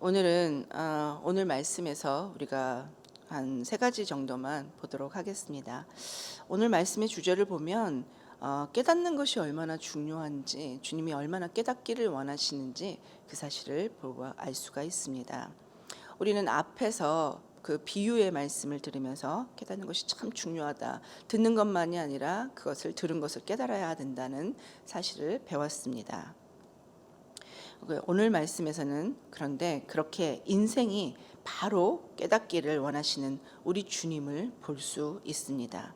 오늘은 오늘 말씀에서 우리가 한 세 가지 정도만 보도록 하겠습니다. 오늘 말씀의 주제를 보면 깨닫는 것이 얼마나 중요한지, 주님이 얼마나 깨닫기를 원하시는지 그 사실을 보고 알 수가 있습니다. 우리는 앞에서 그 비유의 말씀을 들으면서 깨닫는 것이 참 중요하다, 듣는 것만이 아니라 그것을 들은 것을 깨달아야 된다는 사실을 배웠습니다. 오늘 말씀에서는 그런데 그렇게 인생이 바로 깨닫기를 원하시는 우리 주님을 볼 수 있습니다.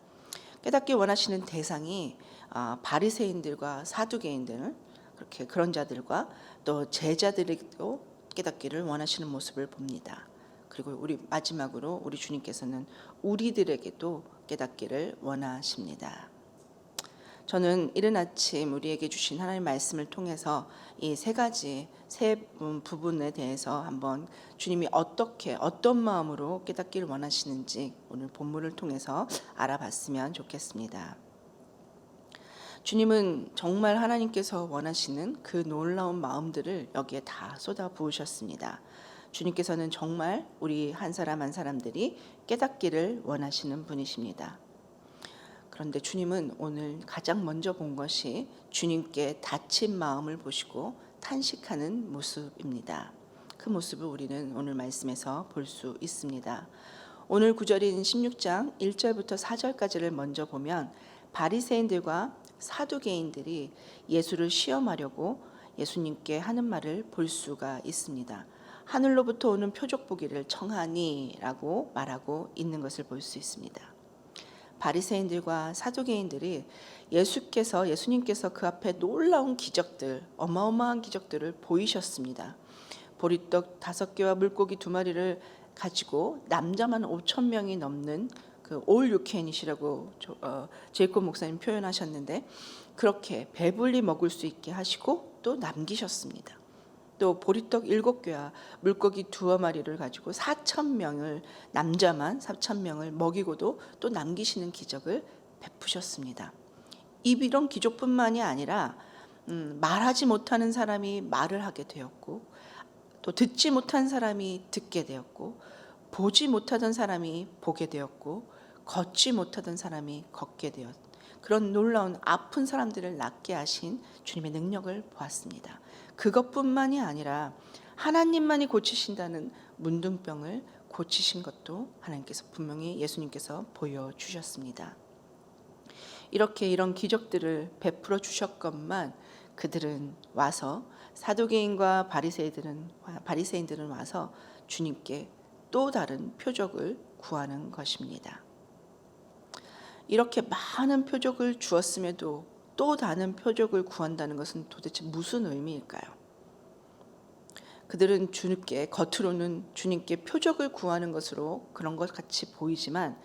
깨닫기 원하시는 대상이 바리새인들과 사두개인들, 그렇게 그런 자들과 또 제자들도 깨닫기를 원하시는 모습을 봅니다. 그리고 우리 마지막으로 우리 주님께서는 우리들에게도 깨닫기를 원하십니다. 저는 이른 아침 우리에게 주신 하나님의 말씀을 통해서 이 세 부분에 대해서 한번 주님이 어떤 마음으로 깨닫기를 원하시는지 오늘 본문을 통해서 알아봤으면 좋겠습니다. 주님은 정말 하나님께서 원하시는 그 놀라운 마음들을 여기에 다 쏟아 부으셨습니다. 주님께서는 정말 우리 한 사람 한 사람들이 깨닫기를 원하시는 분이십니다. 그런데 주님은 오늘 가장 먼저 본 것이 주님께 다친 마음을 보시고 탄식하는 모습입니다. 그 모습을 우리는 오늘 말씀에서 볼 수 있습니다. 오늘 구절인 16장 1절부터 4절까지를 먼저 보면 바리새인들과 사두개인들이 예수를 시험하려고 예수님께 하는 말을 볼 수가 있습니다. 하늘로부터 오는 표적 보기를 청하니라고 말하고 있는 것을 볼 수 있습니다. 바리새인들과 사두개인들이 예수님께서 그 앞에 놀라운 기적들, 어마어마한 기적들을 보이셨습니다. 보리떡 5개와 물고기 2마리를 가지고 남자만 5,000명이 넘는 그 올 유캔이시라고 제이콥 목사님 표현하셨는데, 그렇게 배불리 먹을 수 있게 하시고 또 남기셨습니다. 또 보리떡 7개와 물고기 2마리를 가지고 4,000명을, 남자만 4,000명을 먹이고도 또 남기시는 기적을 베푸셨습니다. 이런 기적뿐만이 아니라 말하지 못하는 사람이 말을 하게 되었고, 또 듣지 못한 사람이 듣게 되었고, 보지 못하던 사람이 보게 되었고, 걷지 못하던 사람이 걷게 되었고, 그런 놀라운 아픈 사람들을 낫게 하신 주님의 능력을 보았습니다. 그것뿐만이 아니라 하나님만이 고치신다는 문둥병을 고치신 것도 하나님께서 분명히 예수님께서 보여주셨습니다. 이렇게 이런 기적들을 베풀어 주셨건만 그들은 와서, 사두개인과 바리새인들은 와서 주님께 또 다른 표적을 구하는 것입니다. 이렇게 많은 표적을 주었음에도 또 다른 표적을 구한다는 것은 도대체 무슨 의미일까요? 그들은 겉으로는 주님께 표적을 구하는 것으로 그런 것 같이 보이지만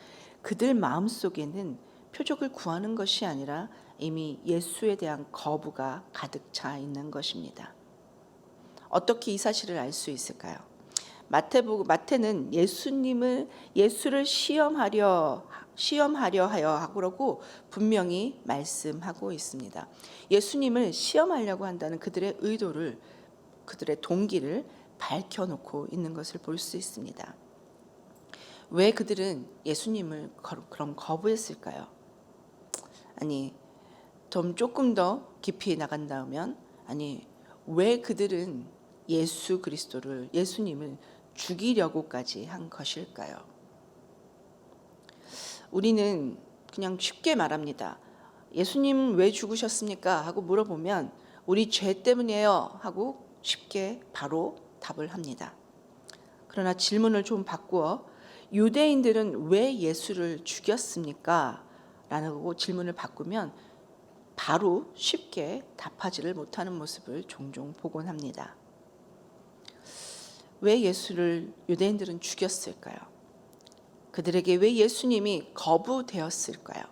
그들 마음속에는 표적을 구하는 것이 아니라 이미 예수에 대한 거부가 가득 차 있는 것입니다. 어떻게 이 사실을 알 수 있을까요? 마태는 예수를 시험하려 하여 그러고 분명히 말씀하고 있습니다. 예수님을 시험하려고 한다는 그들의 의도를, 그들의 동기를 밝혀놓고 있는 것을 볼 수 있습니다. 왜 그들은 예수님을 그럼 거부했을까요? 아니, 조금 더 깊이 나간다면, 왜 그들은 예수님을 죽이려고까지 한 것일까요? 우리는 그냥 쉽게 말합니다. 예수님 왜 죽으셨습니까? 하고 물어보면 우리 죄 때문이에요 하고 쉽게 바로 답을 합니다. 그러나 질문을 좀 바꾸어 유대인들은 왜 예수를 죽였습니까? 라고 질문을 바꾸면 바로 쉽게 답하지를 못하는 모습을 종종 보곤 합니다. 왜 예수를 유대인들은 죽였을까요? 그들에게 왜 예수님이 거부되었을까요?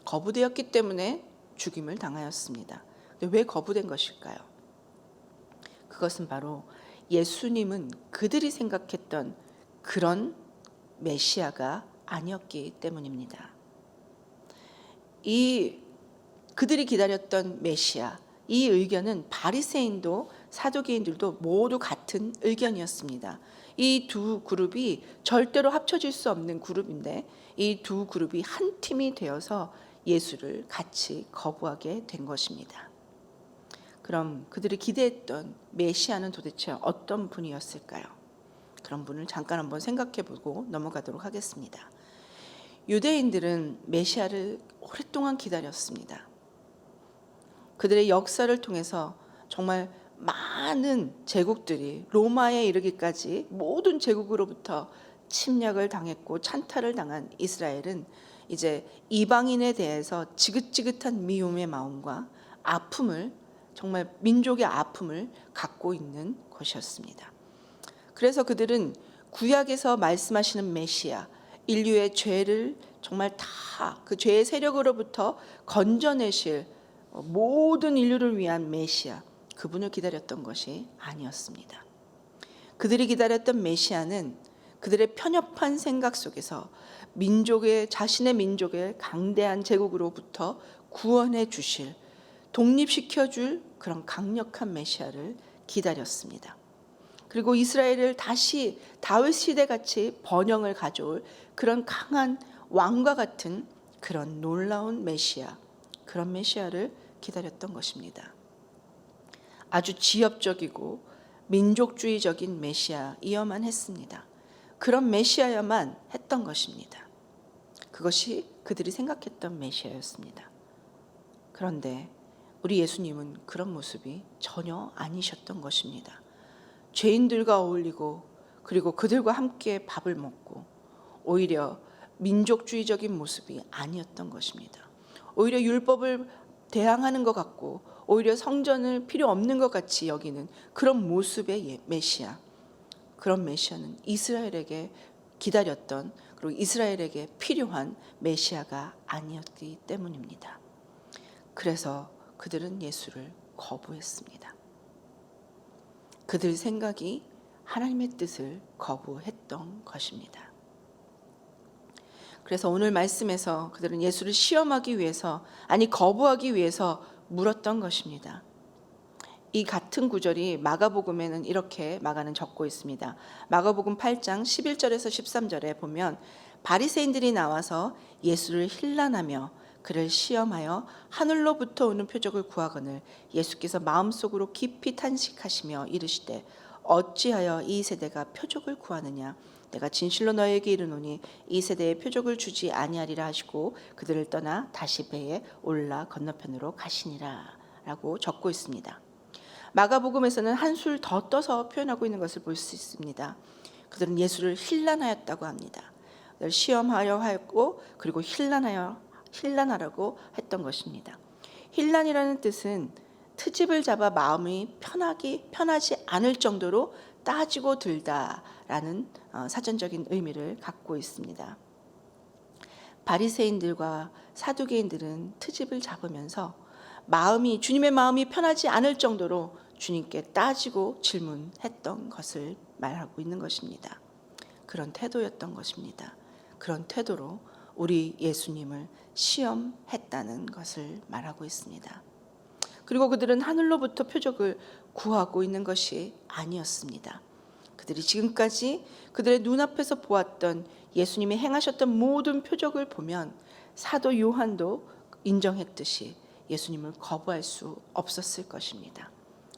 거부되었기 때문에 죽임을 당하였습니다. 근데 왜 거부된 것일까요? 그것은 바로 예수님은 그들이 생각했던 그런 메시아가 아니었기 때문입니다. 그들이 기다렸던 메시아, 이 의견은 바리새인도 사두개인들도 모두 같은 의견이었습니다. 이 두 그룹이 절대로 합쳐질 수 없는 그룹인데 이 두 그룹이 한 팀이 되어서 예수를 같이 거부하게 된 것입니다. 그럼 그들이 기대했던 메시아는 도대체 어떤 분이었을까요? 그런 분을 잠깐 한번 생각해 보고 넘어가도록 하겠습니다. 유대인들은 메시아를 오랫동안 기다렸습니다. 그들의 역사를 통해서 정말 많은 제국들이 로마에 이르기까지 모든 제국으로부터 침략을 당했고 찬탈을 당한 이스라엘은 이제 이방인에 대해서 지긋지긋한 미움의 마음과 아픔을, 정말 민족의 아픔을 갖고 있는 것이었습니다. 그래서 그들은 구약에서 말씀하시는 메시아, 인류의 죄를 정말 다 그 죄의 세력으로부터 건져내실 모든 인류를 위한 메시아, 그분을 기다렸던 것이 아니었습니다. 그들이 기다렸던 메시아는 그들의 편협한 생각 속에서 자신의 민족의 강대한 제국으로부터 구원해 주실, 독립시켜 줄 그런 강력한 메시아를 기다렸습니다. 그리고 이스라엘을 다시 다윗 시대 같이 번영을 가져올 그런 강한 왕과 같은 그런 놀라운 메시아, 그런 메시아를 기다렸던 것입니다. 아주 지엽적이고 민족주의적인 메시아이어만 했습니다. 그런 메시아야만 했던 것입니다. 그것이 그들이 생각했던 메시아였습니다. 그런데 우리 예수님은 그런 모습이 전혀 아니셨던 것입니다. 죄인들과 어울리고 그리고 그들과 함께 밥을 먹고 오히려 민족주의적인 모습이 아니었던 것입니다. 오히려 율법을 대항하는 것 같고 오히려 성전을 필요 없는 것 같이 여기는 그런 모습의 메시아, 그런 메시아는 이스라엘에게 기다렸던, 그리고 이스라엘에게 필요한 메시아가 아니었기 때문입니다. 그래서 그들은 예수를 거부했습니다. 그들 생각이 하나님의 뜻을 거부했던 것입니다. 그래서 오늘 말씀에서 그들은 예수를 시험하기 위해서, 아니 거부하기 위해서 물었던 것입니다. 이 같은 구절이 마가복음에는 이렇게 마가는 적고 있습니다. 마가복음 8장 11절에서 13절에 보면 바리새인들이 나와서 예수를 힐난하며 그를 시험하여 하늘로부터 오는 표적을 구하거늘 예수께서 마음속으로 깊이 탄식하시며 이르시되 어찌하여 이 세대가 표적을 구하느냐, 내가 진실로 너에게 이르노니 이 세대에 표적을 주지 아니하리라 하시고 그들을 떠나 다시 배에 올라 건너편으로 가시니라 라고 적고 있습니다. 마가복음에서는 한술 더 떠서 표현하고 있는 것을 볼 수 있습니다. 그들은 예수를 힐난하였다고 합니다. 시험하려 하였고 그리고 힐난하라고 했던 것입니다. 힐난이라는 뜻은 트집을 잡아 마음이 편하지 않을 정도로 따지고 들다라는 사전적인 의미를 갖고 있습니다. 바리새인들과 사두개인들은 트집을 잡으면서 주님의 마음이 편하지 않을 정도로 주님께 따지고 질문했던 것을 말하고 있는 것입니다. 그런 태도였던 것입니다. 그런 태도로 우리 예수님을 시험했다는 것을 말하고 있습니다. 그리고 그들은 하늘로부터 표적을 구하고 있는 것이 아니었습니다. 그들이 지금까지 그들의 눈앞에서 보았던 예수님이 행하셨던 모든 표적을 보면 사도 요한도 인정했듯이 예수님을 거부할 수 없었을 것입니다.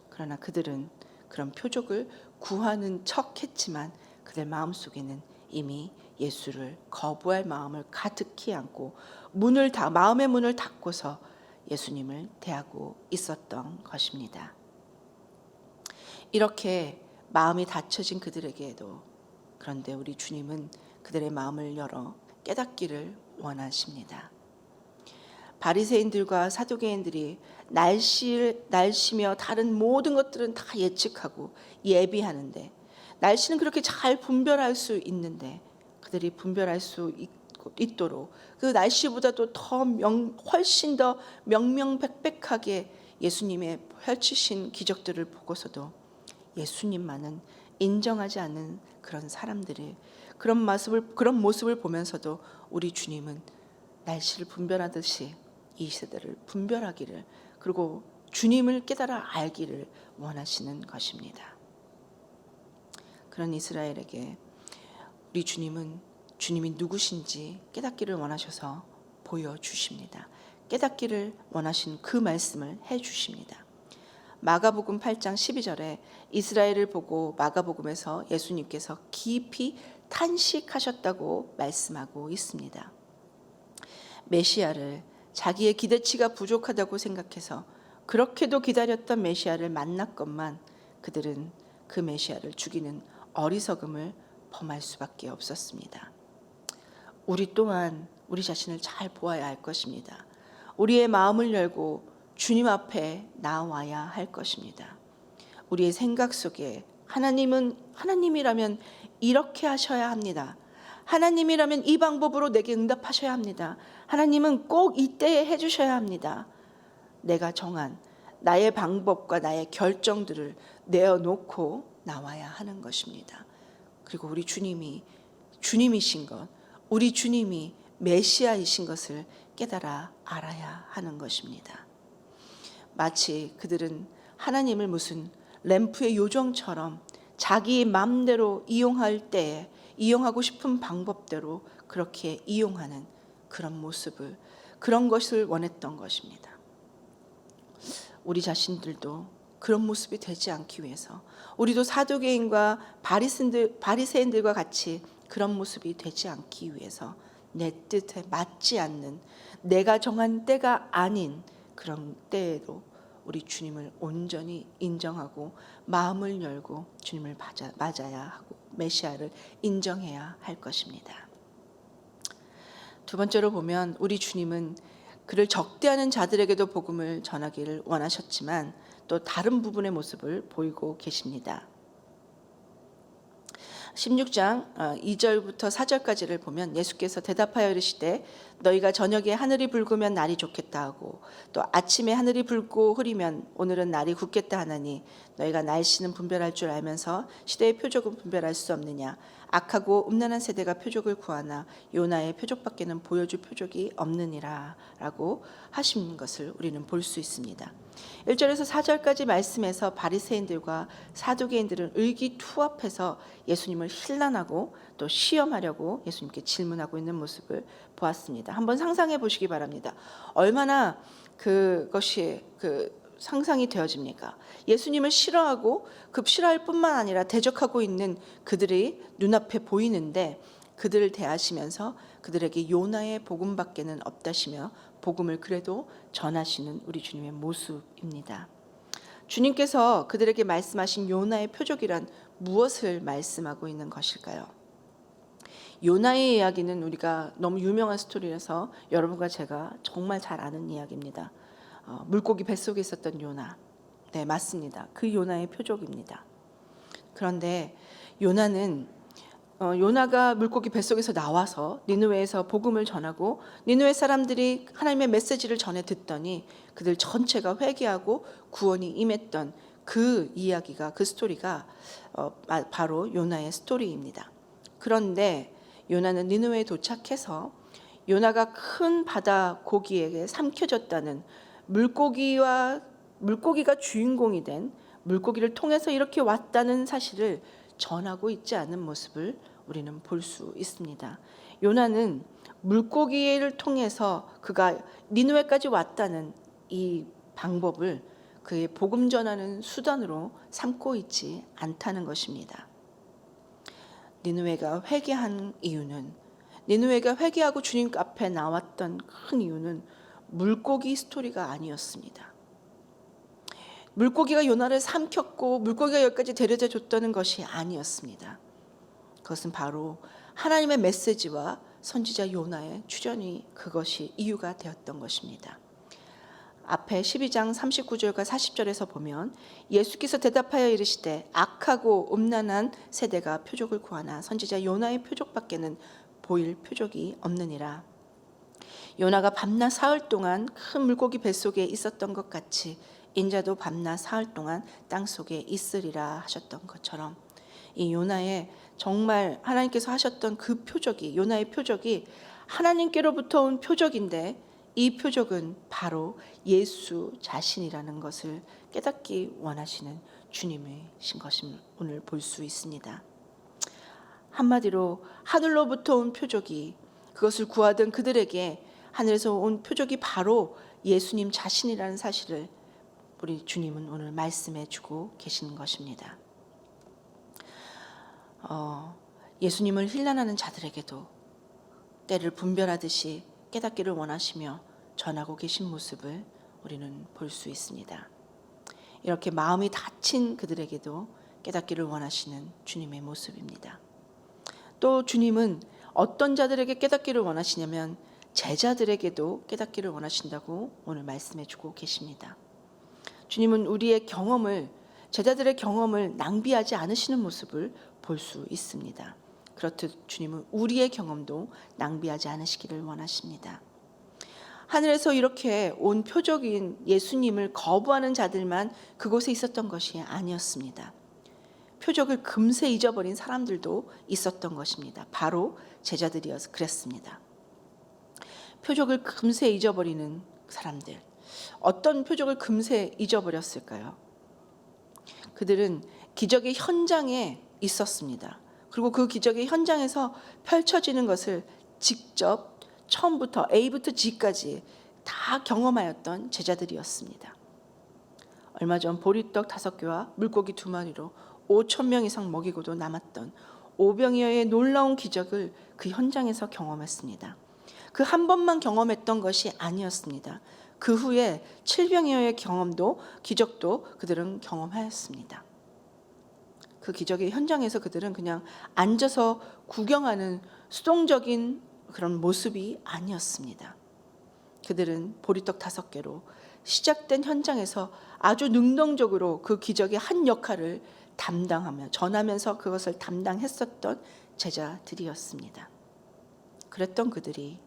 그러나 그들은 그런 표적을 구하는 척 했지만 그들 마음속에는 이미 예수를 거부할 마음을 가득히 안고 마음의 문을 닫고서 예수님을 대하고 있었던 것입니다. 이렇게 마음이 닫혀진 그들에게도 그런데 우리 주님은 그들의 마음을 열어 깨닫기를 원하십니다. 바리새인들과 사두개인들이 날씨며 다른 모든 것들은 다 예측하고 예비하는데, 날씨는 그렇게 잘 분별할 수 있는데 그들이 분별할 수 있도록 그 날씨보다도 훨씬 더 명명백백하게 예수님의 펼치신 기적들을 보고서도 예수님만은 인정하지 않는 그런 사람들의 그런 모습을 보면서도 우리 주님은 날씨를 분별하듯이 이 세대를 분별하기를, 그리고 주님을 깨달아 알기를 원하시는 것입니다. 그런 이스라엘에게 우리 주님이 누구신지 깨닫기를 원하셔서 보여주십니다. 깨닫기를 원하신 그 말씀을 해주십니다. 마가복음 8장 12절에 이스라엘을 보고 마가복음에서 예수님께서 깊이 탄식하셨다고 말씀하고 있습니다. 메시아를 자기의 기대치가 부족하다고 생각해서 그렇게도 기다렸던 메시아를 만났건만 그들은 그 메시아를 죽이는 어리석음을 범할 수밖에 없었습니다. 우리 또한 우리 자신을 잘 보아야 할 것입니다. 우리의 마음을 열고 주님 앞에 나와야 할 것입니다. 우리의 생각 속에 하나님이라면 이렇게 하셔야 합니다. 하나님이라면 이 방법으로 내게 응답하셔야 합니다. 하나님은 꼭 이때에 해주셔야 합니다. 내가 정한 나의 방법과 나의 결정들을 내어놓고 나와야 하는 것입니다. 그리고 우리 주님이신 것, 우리 주님이 메시아이신 것을 깨달아 알아야 하는 것입니다. 마치 그들은 하나님을 무슨 램프의 요정처럼 자기 마음대로 이용할 때에 이용하고 싶은 방법대로 그렇게 이용하는 그런 모습을, 그런 것을 원했던 것입니다. 우리 자신들도 그런 모습이 되지 않기 위해서 우리도 사두개인과 바리새인들과 같이 그런 모습이 되지 않기 위해서 내 뜻에 맞지 않는, 내가 정한 때가 아닌 그런 때에도 우리 주님을 온전히 인정하고 마음을 열고 주님을 맞아야 하고 메시아를 인정해야 할 것입니다. 두 번째로 보면 우리 주님은 그를 적대하는 자들에게도 복음을 전하기를 원하셨지만 또 다른 부분의 모습을 보이고 계십니다. 16장 2절부터 4절까지를 보면 예수께서 대답하여 이르시되 너희가 저녁에 하늘이 붉으면 날이 좋겠다 하고 또 아침에 하늘이 붉고 흐리면 오늘은 날이 굳겠다 하나니 너희가 날씨는 분별할 줄 알면서 시대의 표적은 분별할 수 없느냐. 악하고 음란한 세대가 표적을 구하나 요나의 표적밖에는 보여줄 표적이 없느니라 라고 하신 것을 우리는 볼 수 있습니다. 1절에서 4절까지 말씀에서 바리새인들과 사두개인들은 의기투합해서 예수님을 힐난하고 또 시험하려고 예수님께 질문하고 있는 모습을 보았습니다. 한번 상상해 보시기 바랍니다. 얼마나 그것이 상상이 되어집니까? 예수님을 싫어하고 싫어할 뿐만 아니라 대적하고 있는 그들이 눈앞에 보이는데 그들을 대하시면서 그들에게 요나의 복음밖에는 없다시며 복음을 그래도 전하시는 우리 주님의 모습입니다. 주님께서 그들에게 말씀하신 요나의 표적이란 무엇을 말씀하고 있는 것일까요? 요나의 이야기는 우리가 너무 유명한 스토리라서 여러분과 제가 정말 잘 아는 이야기입니다. 물고기 뱃속에 있었던 요나. 네, 맞습니다. 그 요나의 표적입니다. 그런데 요나가 물고기 뱃속에서 나와서 니느웨에서 복음을 전하고 니느웨 사람들이 하나님의 메시지를 전해 듣더니 그들 전체가 회개하고 구원이 임했던 그 이야기가, 그 스토리가 바로 요나의 스토리입니다. 그런데 요나는 니느웨에 도착해서 요나가 큰 바다 고기에게 삼켜졌다는 물고기가 주인공이 된, 물고기를 통해서 이렇게 왔다는 사실을 전하고 있지 않은 모습을 우리는 볼 수 있습니다. 요나는 물고기를 통해서 그가 니느웨까지 왔다는 이 방법을 그의 복음 전하는 수단으로 삼고 있지 않다는 것입니다. 니느웨가 회개하고 주님 앞에 나왔던 큰 이유는 물고기 스토리가 아니었습니다. 물고기가 요나를 삼켰고 물고기가 여기까지 데려다 줬다는 것이 아니었습니다. 그것은 바로 하나님의 메시지와 선지자 요나의 출현이 그것이 이유가 되었던 것입니다. 앞에 12장 39절과 40절에서 보면 예수께서 대답하여 이르시되 악하고 음란한 세대가 표적을 구하나 선지자 요나의 표적밖에는 보일 표적이 없느니라. 요나가 밤낮 사흘 동안 큰 물고기 뱃속에 있었던 것 같이 인자도 밤낮 사흘 동안 땅속에 있으리라 하셨던 것처럼 이 요나의 정말 하나님께서 하셨던 그 표적이, 요나의 표적이 하나님께로부터 온 표적인데 이 표적은 바로 예수 자신이라는 것을 깨닫기 원하시는 주님이신 것을 오늘 볼 수 있습니다. 한마디로 하늘로부터 온 표적이, 그것을 구하던 그들에게 하늘에서 온 표적이 바로 예수님 자신이라는 사실을 우리 주님은 오늘 말씀해 주고 계신 것입니다. 예수님을 힐난하는 자들에게도 때를 분별하듯이 깨닫기를 원하시며 전하고 계신 모습을 우리는 볼 수 있습니다. 이렇게 마음이 닫힌 그들에게도 깨닫기를 원하시는 주님의 모습입니다. 또 주님은 어떤 자들에게 깨닫기를 원하시냐면 제자들에게도 깨닫기를 원하신다고 오늘 말씀해 주고 계십니다. 주님은 우리의 경험을, 제자들의 경험을 낭비하지 않으시는 모습을 볼 수 있습니다. 그렇듯 주님은 우리의 경험도 낭비하지 않으시기를 원하십니다. 하늘에서 이렇게 온 표적인 예수님을 거부하는 자들만 그곳에 있었던 것이 아니었습니다. 표적을 금세 잊어버린 사람들도 있었던 것입니다. 바로 제자들이어서 그랬습니다. 표적을 금세 잊어버리는 사람들, 어떤 표적을 금세 잊어버렸을까요? 그들은 기적의 현장에 있었습니다. 그리고 그 기적의 현장에서 펼쳐지는 것을 직접 처음부터 A부터 G까지 다 경험하였던 제자들이었습니다. 얼마 전 보리떡 5개와 물고기 2마리로 5,000명 이상 먹이고도 남았던 오병이어의 놀라운 기적을 그 현장에서 경험했습니다. 그 한 번만 경험했던 것이 아니었습니다. 그 후에 7병이어의 경험도, 기적도 그들은 경험하였습니다. 그 기적의 현장에서 그들은 그냥 앉아서 구경하는 수동적인 그런 모습이 아니었습니다. 그들은 보리떡 5개로 시작된 현장에서 아주 능동적으로 그 기적의 한 역할을 담당하며 전하면서 그것을 담당했었던 제자들이었습니다. 그랬던 그들이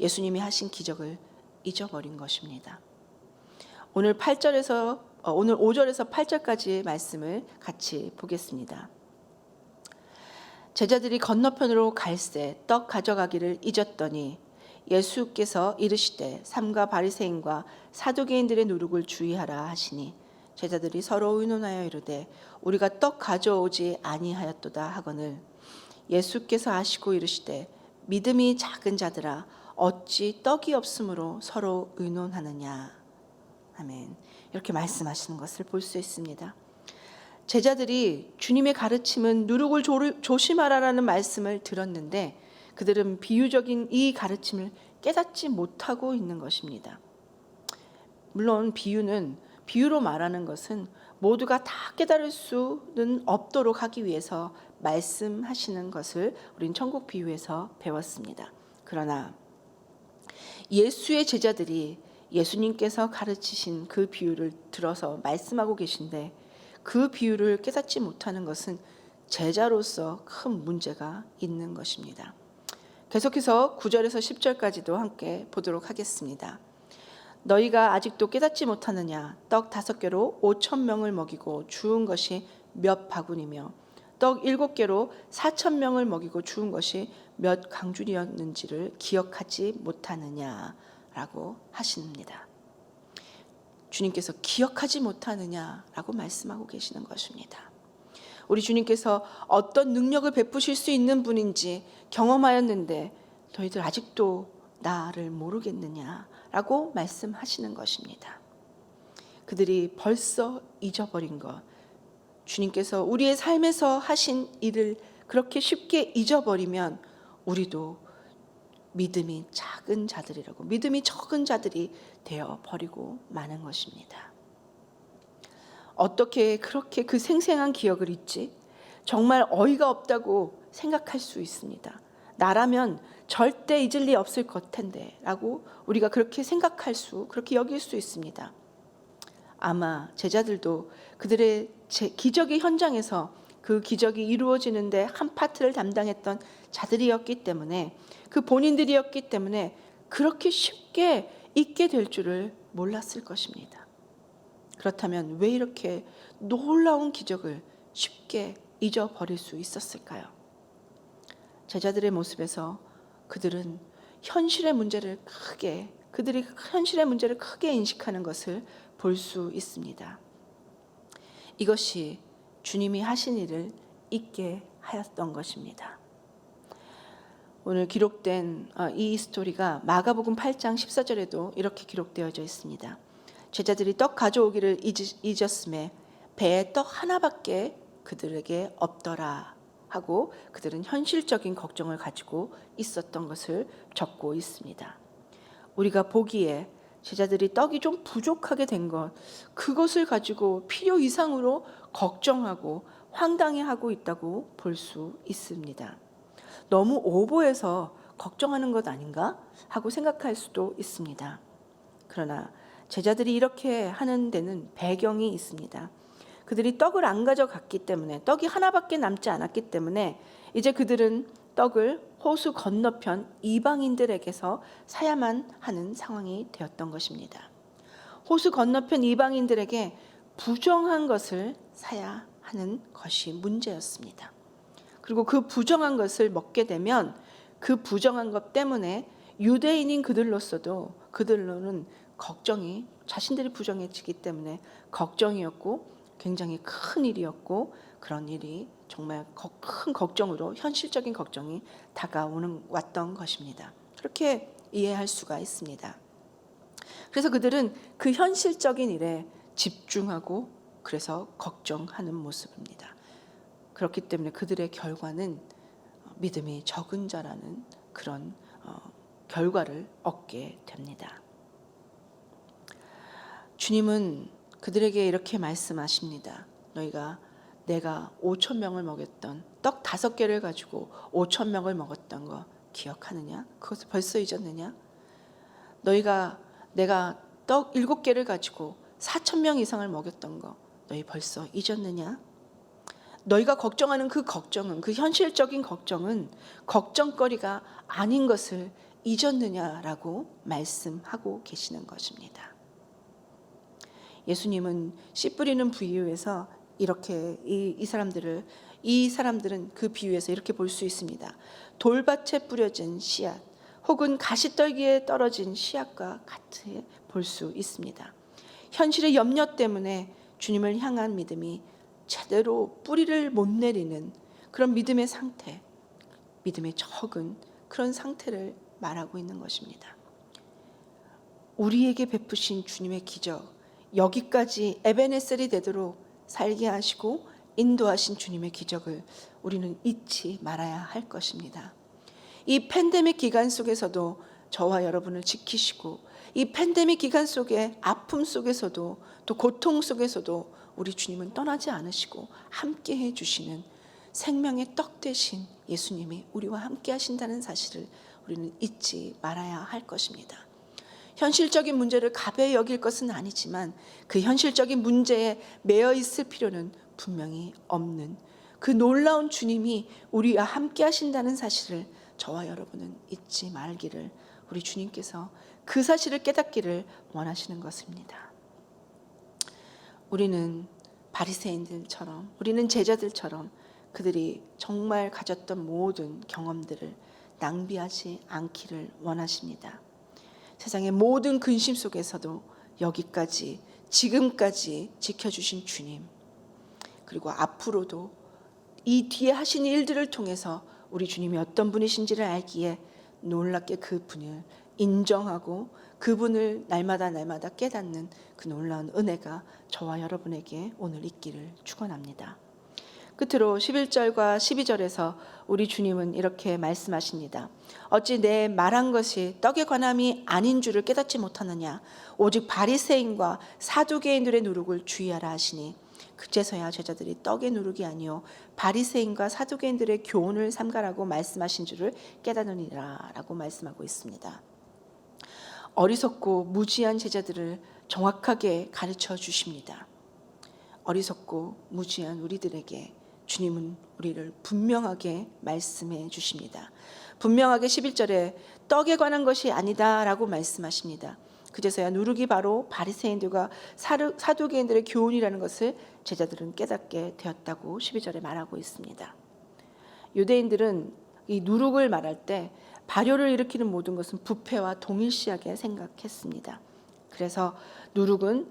예수님이 하신 기적을 잊어버린 것입니다. 오늘 5절에서 8절까지의 말씀을 같이 보겠습니다. 제자들이 건너편으로 갈새 떡 가져가기를 잊었더니 예수께서 이르시되 삼가 바리새인과 사두개인들의 누룩을 주의하라 하시니 제자들이 서로 의논하여 이르되 우리가 떡 가져오지 아니하였도다 하거늘 예수께서 아시고 이르시되 믿음이 작은 자들아 어찌 떡이 없으므로 서로 의논하느냐. 아멘. 이렇게 말씀하시는 것을 볼 수 있습니다. 제자들이 주님의 가르침은 누룩을 조심하라라는 말씀을 들었는데 그들은 비유적인 이 가르침을 깨닫지 못하고 있는 것입니다. 물론 비유로 말하는 것은 모두가 다 깨달을 수는 없도록 하기 위해서 말씀하시는 것을 우린 천국 비유에서 배웠습니다. 그러나 예수의 제자들이 예수님께서 가르치신 그 비유를 들어서 말씀하고 계신데 그 비유를 깨닫지 못하는 것은 제자로서 큰 문제가 있는 것입니다. 계속해서 9절에서 10절까지도 함께 보도록 하겠습니다. 너희가 아직도 깨닫지 못하느냐? 떡 5개로 5,000명을 먹이고 주운 것이 몇 바구니며 떡 7개로 4,000명을 먹이고 주운 것이 몇 강줄이었는지를 기억하지 못하느냐라고 하십니다. 주님께서 기억하지 못하느냐라고 말씀하고 계시는 것입니다. 우리 주님께서 어떤 능력을 베푸실 수 있는 분인지 경험하였는데 너희들 아직도 나를 모르겠느냐라고 말씀하시는 것입니다. 그들이 벌써 잊어버린 것, 주님께서 우리의 삶에서 하신 일을 그렇게 쉽게 잊어버리면 우리도 믿음이 작은 자들이라고, 믿음이 적은 자들이 되어 버리고 마는 것입니다. 어떻게 그렇게 그 생생한 기억을 잊지? 정말 어이가 없다고 생각할 수 있습니다. 나라면 절대 잊을 리 없을 것 텐데 라고 우리가 그렇게 그렇게 여길 수 있습니다. 아마 제자들도 그들의 기적의 현장에서 그 기적이 이루어지는데 한 파트를 담당했던 자들이었기 때문에, 그 본인들이었기 때문에 그렇게 쉽게 잊게 될 줄을 몰랐을 것입니다. 그렇다면 왜 이렇게 놀라운 기적을 쉽게 잊어버릴 수 있었을까요? 제자들의 모습에서 그들은 현실의 문제를 크게 그들이 현실의 문제를 크게 인식하는 것을 볼 수 있습니다. 이것이 주님이 하신 일을 잊게 하였던 것입니다. 오늘 기록된 이 스토리가 마가복음 8장 14절에도 이렇게 기록되어져 있습니다. 제자들이 떡 가져오기를 잊었음에 배에 떡 하나밖에 그들에게 없더라 하고 그들은 현실적인 걱정을 가지고 있었던 것을 적고 있습니다. 우리가 보기에 제자들이 떡이 좀 부족하게 된 것, 그것을 가지고 필요 이상으로 걱정하고 황당해하고 있다고 볼 수 있습니다. 너무 오버해서 걱정하는 것 아닌가 하고 생각할 수도 있습니다. 그러나 제자들이 이렇게 하는 데는 배경이 있습니다. 그들이 떡을 안 가져갔기 때문에, 떡이 하나밖에 남지 않았기 때문에 이제 그들은 떡을 호수 건너편 이방인들에게서 사야만 하는 상황이 되었던 것입니다. 호수 건너편 이방인들에게 부정한 것을 사야 하는 것이 문제였습니다. 그리고 그 부정한 것을 먹게 되면 그 부정한 것 때문에 유대인인 그들로서도 그들로는 걱정이, 자신들이 부정해지기 때문에 걱정이었고 굉장히 큰 일이었고, 그런 일이 정말 큰 걱정으로, 현실적인 걱정이 왔던 것입니다. 그렇게 이해할 수가 있습니다. 그래서 그들은 그 현실적인 일에 집중하고 그래서 걱정하는 모습입니다. 그렇기 때문에 그들의 결과는 믿음이 적은 자라는 그런 결과를 얻게 됩니다. 주님은 그들에게 이렇게 말씀하십니다. 너희가 내가 5,000명을 먹였던 떡 5개를 가지고 5,000명을 먹었던 거 기억하느냐? 그것을 벌써 잊었느냐? 너희가 내가 떡 7개를 가지고 4,000명 이상을 먹였던 거 너희 벌써 잊었느냐? 너희가 걱정하는 그 걱정은, 그 현실적인 걱정은 걱정거리가 아닌 것을 잊었느냐라고 말씀하고 계시는 것입니다. 예수님은 씨 뿌리는 비유에서 이렇게 이 사람들은 그 비유에서 이렇게 볼 수 있습니다. 돌밭에 뿌려진 씨앗 혹은 가시떨기에 떨어진 씨앗과 같이 볼 수 있습니다. 현실의 염려 때문에 주님을 향한 믿음이 제대로 뿌리를 못 내리는 그런 믿음의 상태, 믿음의 적은 그런 상태를 말하고 있는 것입니다. 우리에게 베푸신 주님의 기적, 여기까지 에베네셀이 되도록 살게 하시고 인도하신 주님의 기적을 우리는 잊지 말아야 할 것입니다. 이 팬데믹 기간 속에서도 저와 여러분을 지키시고, 이 팬데믹 기간 속에 아픔 속에서도 또 고통 속에서도 우리 주님은 떠나지 않으시고 함께 해주시는 생명의 떡 되신 예수님이 우리와 함께 하신다는 사실을 우리는 잊지 말아야 할 것입니다. 현실적인 문제를 가벼이 여길 것은 아니지만 그 현실적인 문제에 매여 있을 필요는 분명히 없는 그 놀라운 주님이 우리와 함께 하신다는 사실을 저와 여러분은 잊지 말기를, 우리 주님께서 그 사실을 깨닫기를 원하시는 것입니다. 우리는 바리새인들처럼, 우리는 제자들처럼 그들이 정말 가졌던 모든 경험들을 낭비하지 않기를 원하십니다. 세상의 모든 근심 속에서도 여기까지, 지금까지 지켜주신 주님, 그리고 앞으로도 이 뒤에 하신 일들을 통해서 우리 주님이 어떤 분이신지를 알기에 놀랍게 그 분을 인정하고 그분을 날마다 깨닫는 그 놀라운 은혜가 저와 여러분에게 오늘 있기를 축원합니다. 끝으로 11절과 12절에서 우리 주님은 이렇게 말씀하십니다. 어찌 내 말한 것이 떡에 관함이 아닌 줄을 깨닫지 못하느냐? 오직 바리새인과 사두개인들의 누룩을 주의하라 하시니 그제서야 제자들이 떡의 누룩이 아니요 바리새인과 사두개인들의 교훈을 삼가라고 말씀하신 줄을 깨닫느니라 라고 말씀하고 있습니다. 어리석고 무지한 제자들을 정확하게 가르쳐 주십니다. 어리석고 무지한 우리들에게 주님은 우리를 분명하게 말씀해 주십니다. 분명하게 11절에 떡에 관한 것이 아니다 라고 말씀하십니다. 그제서야 누룩이 바로 바리새인들과 사두개인들의 교훈이라는 것을 제자들은 깨닫게 되었다고 12절에 말하고 있습니다. 유대인들은 이 누룩을 말할 때 발효를 일으키는 모든 것은 부패와 동일시하게 생각했습니다. 그래서 누룩은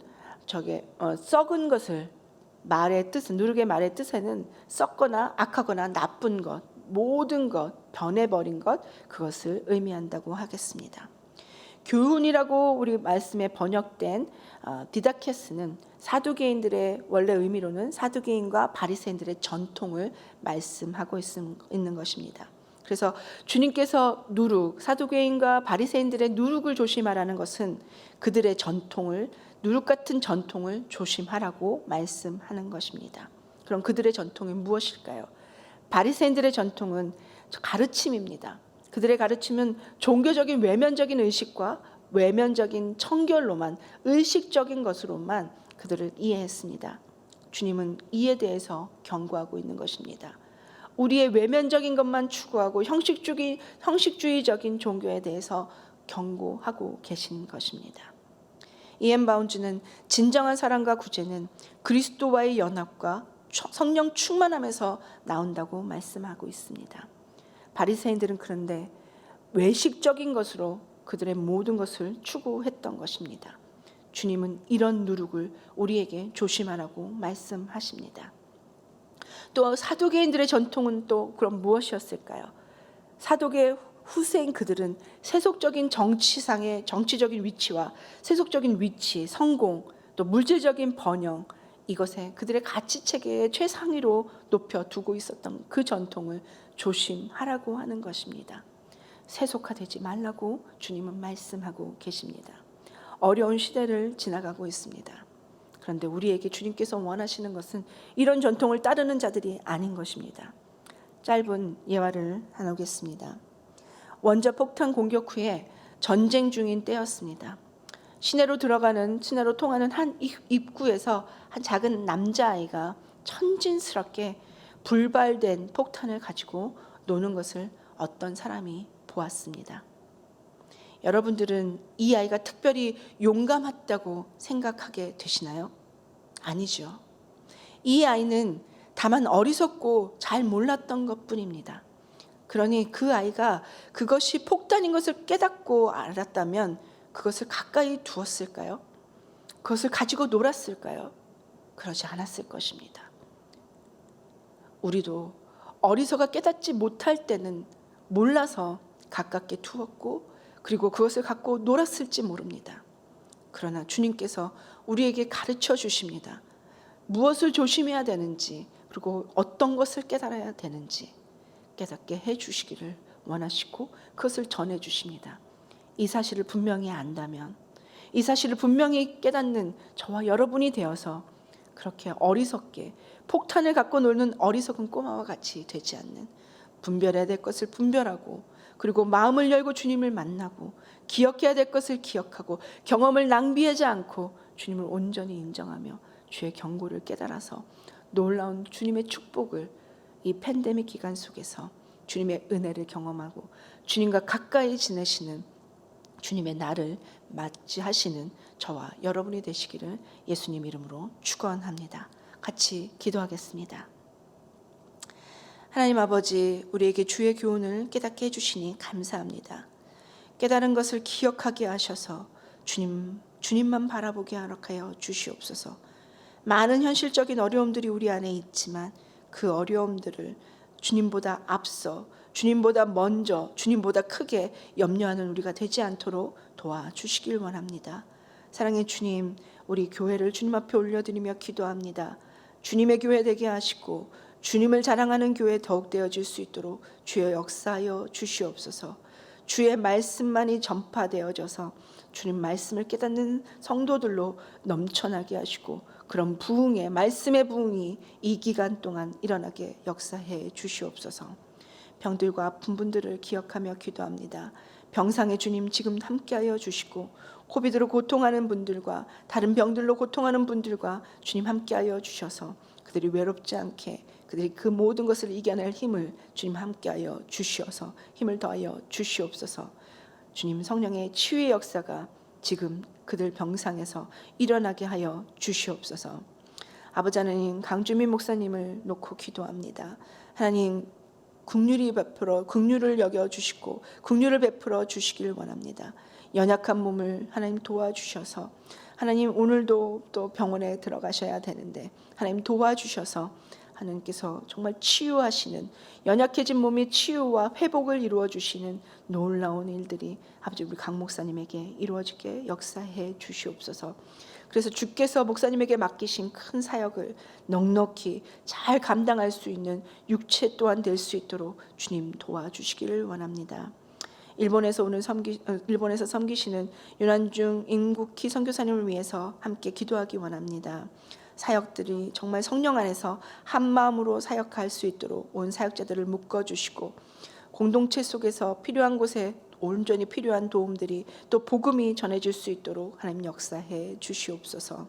썩은 것을 누룩의 말의 뜻에는 썩거나 악하거나 나쁜 것, 모든 것, 변해버린 것, 그것을 의미한다고 하겠습니다. 교훈이라고 우리 말씀에 번역된 디다케스는 사두개인들의 원래 의미로는 사두개인과 바리새인들의 전통을 말씀하고 있는 것입니다. 그래서 주님께서 사두개인과 바리새인들의 누룩을 조심하라는 것은 그들의 전통을, 누룩 같은 전통을 조심하라고 말씀하는 것입니다. 그럼 그들의 전통이 무엇일까요? 바리새인들의 전통은 가르침입니다. 그들의 가르침은 종교적인 외면적인 의식과 외면적인 청결로만, 의식적인 것으로만 그들을 이해했습니다. 주님은 이에 대해서 경고하고 있는 것입니다. 우리의 외면적인 것만 추구하고 형식주의적인 종교에 대해서 경고하고 계신 것입니다. 이엔 바운즈는 진정한 사랑과 구제는 그리스도와의 연합과 성령 충만함에서 나온다고 말씀하고 있습니다. 바리새인들은 그런데 외식적인 것으로 그들의 모든 것을 추구했던 것입니다. 주님은 이런 누룩을 우리에게 조심하라고 말씀하십니다. 또 사두개인들의 전통은 또 그럼 무엇이었을까요? 사두개 후세인 그들은 세속적인 정치적인 위치와 세속적인 위치, 성공, 또 물질적인 번영, 이것에 그들의 가치체계의 최상위로 높여두고 있었던 그 전통을 조심하라고 하는 것입니다. 세속화되지 말라고 주님은 말씀하고 계십니다. 어려운 시대를 지나가고 있습니다. 그런데 우리에게 주님께서 원하시는 것은 이런 전통을 따르는 자들이 아닌 것입니다. 짧은 예화를 나누겠습니다. 원자 폭탄 공격 후에 전쟁 중인 때였습니다. 시내로 통하는 한 입구에서 한 작은 남자아이가 천진스럽게 불발된 폭탄을 가지고 노는 것을 어떤 사람이 보았습니다. 여러분들은 이 아이가 특별히 용감했다고 생각하게 되시나요? 아니죠. 이 아이는 다만 어리석고 잘 몰랐던 것뿐입니다. 그러니 그 아이가 그것이 폭탄인 것을 깨닫고 알았다면 그것을 가까이 두었을까요? 그것을 가지고 놀았을까요? 그러지 않았을 것입니다. 우리도 어리석어 깨닫지 못할 때는 몰라서 가깝게 두었고 그리고 그것을 갖고 놀았을지 모릅니다. 그러나 주님께서 우리에게 가르쳐 주십니다. 무엇을 조심해야 되는지, 그리고 어떤 것을 깨달아야 되는지 깨닫게 해 주시기를 원하시고 그것을 전해 주십니다. 이 사실을 분명히 안다면, 이 사실을 분명히 깨닫는 저와 여러분이 되어서 그렇게 어리석게 폭탄을 갖고 놀는 어리석은 꼬마와 같이 되지 않는, 분별해야 될 것을 분별하고, 그리고 마음을 열고 주님을 만나고, 기억해야 될 것을 기억하고, 경험을 낭비하지 않고 주님을 온전히 인정하며 주의 경고를 깨달아서 놀라운 주님의 축복을 이 팬데믹 기간 속에서 주님의 은혜를 경험하고 주님과 가까이 지내시는 주님의 날을 맞이하시는 저와 여러분이 되시기를 예수님 이름으로 축원합니다. 같이 기도하겠습니다. 하나님 아버지, 우리에게 주의 교훈을 깨닫게 해주시니 감사합니다. 깨달은 것을 기억하게 하셔서 주님만 바라보게 하여 주시옵소서. 많은 현실적인 어려움들이 우리 안에 있지만 그 어려움들을 주님보다 앞서, 주님보다 먼저, 주님보다 크게 염려하는 우리가 되지 않도록 도와주시길 원합니다. 사랑의 주님, 우리 교회를 주님 앞에 올려드리며 기도합니다. 주님의 교회 되게 하시고 주님을 자랑하는 교회 더욱 되어질 수 있도록 주여 역사하여 주시옵소서. 주의 말씀만이 전파되어져서 주님 말씀을 깨닫는 성도들로 넘쳐나게 하시고 그런 부흥의, 말씀의 부흥이 이 기간 동안 일어나게 역사해 주시옵소서. 병들과 아픈 분들을 기억하며 기도합니다. 병상의 주님 지금 함께하여 주시고 코비드로 고통하는 분들과 다른 병들로 고통하는 분들과 주님 함께하여 주셔서 그들이 외롭지 않게, 그들이 그 모든 것을 이겨낼 힘을 주님 함께하여 주시어서 힘을 더하여 주시옵소서. 주님 성령의 치유의 역사가 지금 그들 병상에서 일어나게 하여 주시옵소서. 아버지 하나님, 강주민 목사님을 놓고 기도합니다. 하나님, 긍휼을 여겨 주시고 긍휼을 베풀어 주시길 원합니다. 연약한 몸을 하나님 도와주셔서, 하나님 오늘도 또 병원에 들어가셔야 되는데 하나님 도와주셔서 하나님께서 정말 치유하시는, 연약해진 몸의 치유와 회복을 이루어 주시는 놀라운 일들이 아버지 우리 강 목사님에게 이루어지게 역사해 주시옵소서. 그래서 주께서 목사님에게 맡기신 큰 사역을 넉넉히 잘 감당할 수 있는 육체 또한 될 수 있도록 주님 도와주시기를 원합니다. 일본에서 섬기시는 윤한중 임국희 선교사님을 위해서 함께 기도하기 원합니다. 사역들이 정말 성령 안에서 한 마음으로 사역할 수 있도록 온 사역자들을 묶어주시고, 공동체 속에서 필요한 곳에 온전히 필요한 도움들이 또 복음이 전해질 수 있도록 하나님 역사해 주시옵소서.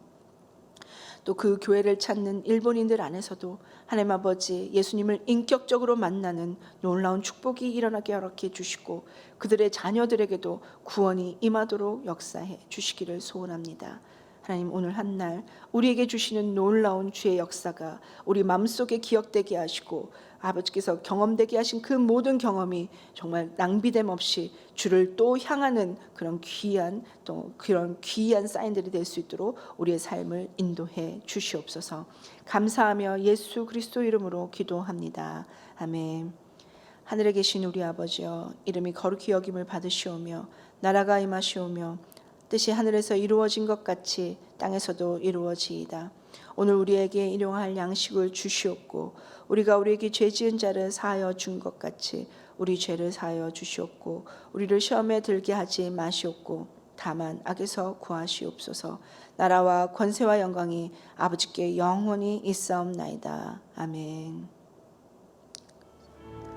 또 그 교회를 찾는 일본인들 안에서도 하나님 아버지 예수님을 인격적으로 만나는 놀라운 축복이 일어나게 허락해 주시고, 그들의 자녀들에게도 구원이 임하도록 역사해 주시기를 소원합니다. 하나님 오늘 한날 우리에게 주시는 놀라운 주의 역사가 우리 마음속에 기억되게 하시고, 아버지께서 경험되게 하신 그 모든 경험이 정말 낭비됨 없이 주를 또 향하는 그런 귀한 사인들이 될 수 있도록 우리의 삶을 인도해 주시옵소서. 감사하며 예수 그리스도 이름으로 기도합니다. 아멘. 하늘에 계신 우리 아버지여, 이름이 거룩히 여김을 받으시오며 나라가 임하시오며 뜻이 하늘에서 이루어진 것 같이 땅에서도 이루어지이다. 오늘 우리에게 일용할 양식을 주시옵고, 우리가 우리에게 죄 지은 자를 사하여 준 것 같이 우리 죄를 사하여 주시옵고, 우리를 시험에 들게 하지 마시옵고 다만 악에서 구하시옵소서. 나라와 권세와 영광이 아버지께 영원히 있사옵나이다. 아멘.